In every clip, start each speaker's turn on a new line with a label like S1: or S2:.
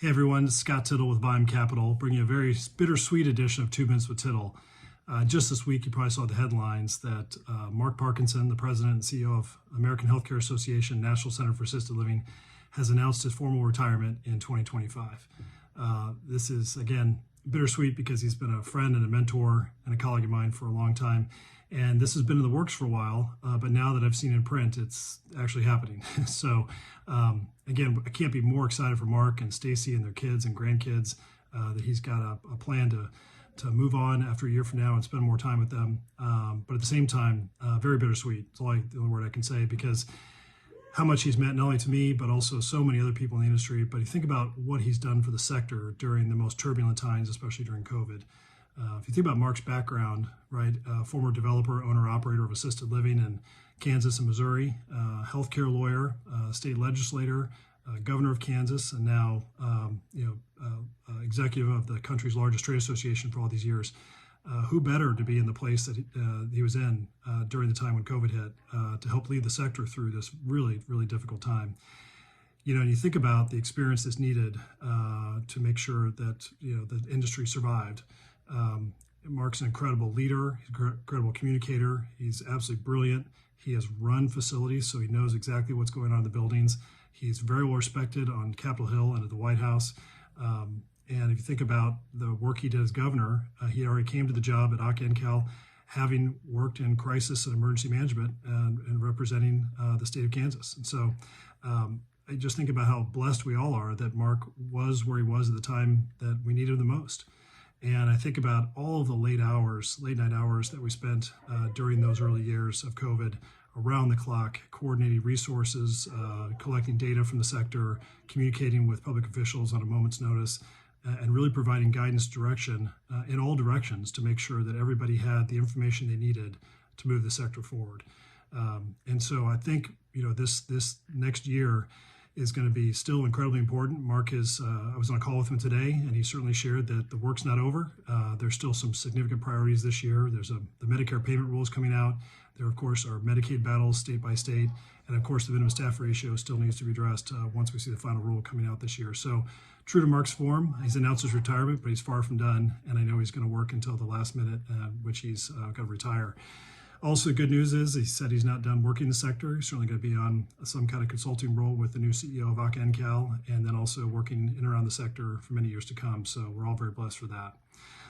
S1: Hey everyone, it's Scott Tittle with VIUM Capital, bringing a very bittersweet edition of 2 Minutes with Tittle. Just this week, you probably saw the headlines that Mark Parkinson, the president and CEO of American Healthcare Association National Center for Assisted Living, has announced his formal retirement in 2025. This is, again, bittersweet because he's been a friend and a mentor and a colleague of mine for a long time. And this has been in the works for a while, but now that I've seen in print, it's actually happening. So again, I can't be more excited for Mark and Stacy and their kids and grandkids that he's got a plan to move on after a year from now and spend more time with them. But at the same time, very bittersweet. It's the only word I can say, because how much he's meant not only to me, but also so many other people in the industry. But you think about what he's done for the sector during the most turbulent times, especially during COVID. If you think about Mark's background, right, former developer, owner, operator of assisted living in Kansas and Missouri, healthcare lawyer, state legislator, governor of Kansas, and now executive of the country's largest trade association for all these years. Who better to be in the place that he was in during the time when COVID hit to help lead the sector through this really, really difficult time. You know, and you think about the experience that's needed to make sure that the industry survived. Mark's an incredible leader, he's an incredible communicator, he's absolutely brilliant. He has run facilities, so he knows exactly what's going on in the buildings. He's very well respected on Capitol Hill and at the White House. And if you think about the work he did as governor, he already came to the job at AHCA NCAL having worked in crisis and emergency management and representing the state of Kansas. And so I just think about how blessed we all are that Mark was where he was at the time that we needed him the most. And I think about all of the late night hours that we spent during those early years of COVID, around the clock, coordinating resources, collecting data from the sector, communicating with public officials on a moment's notice, and really providing guidance, direction in all directions to make sure that everybody had the information they needed to move the sector forward. And so I think this next year is going to be still incredibly important. Mark is, I was on a call with him today, and he certainly shared that the work's not over. There's still some significant priorities this year. There's the Medicare payment rules coming out. There, of course, are Medicaid battles state by state. And of course, the minimum staff ratio still needs to be addressed once we see the final rule coming out this year. So true to Mark's form, he's announced his retirement, but he's far from done. And I know he's going to work until the last minute, which he's going to retire. Also, good news is he said he's not done working the sector. He's certainly going to be on some kind of consulting role with the new CEO of AHCA NCAL, and then also working in and around the sector for many years to come. So we're all very blessed for that.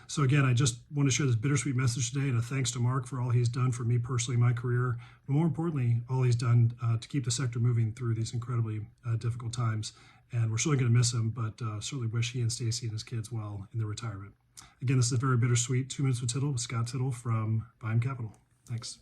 S1: So again, I just want to share this bittersweet message today, and a thanks to Mark for all he's done for me personally in my career, but more importantly, all he's done to keep the sector moving through these incredibly difficult times. And we're certainly going to miss him, but certainly wish he and Stacy and his kids well in their retirement. Again, this is a very bittersweet 2 Minutes with Tittle with Scott Tittle from VIUM Capital. Thanks.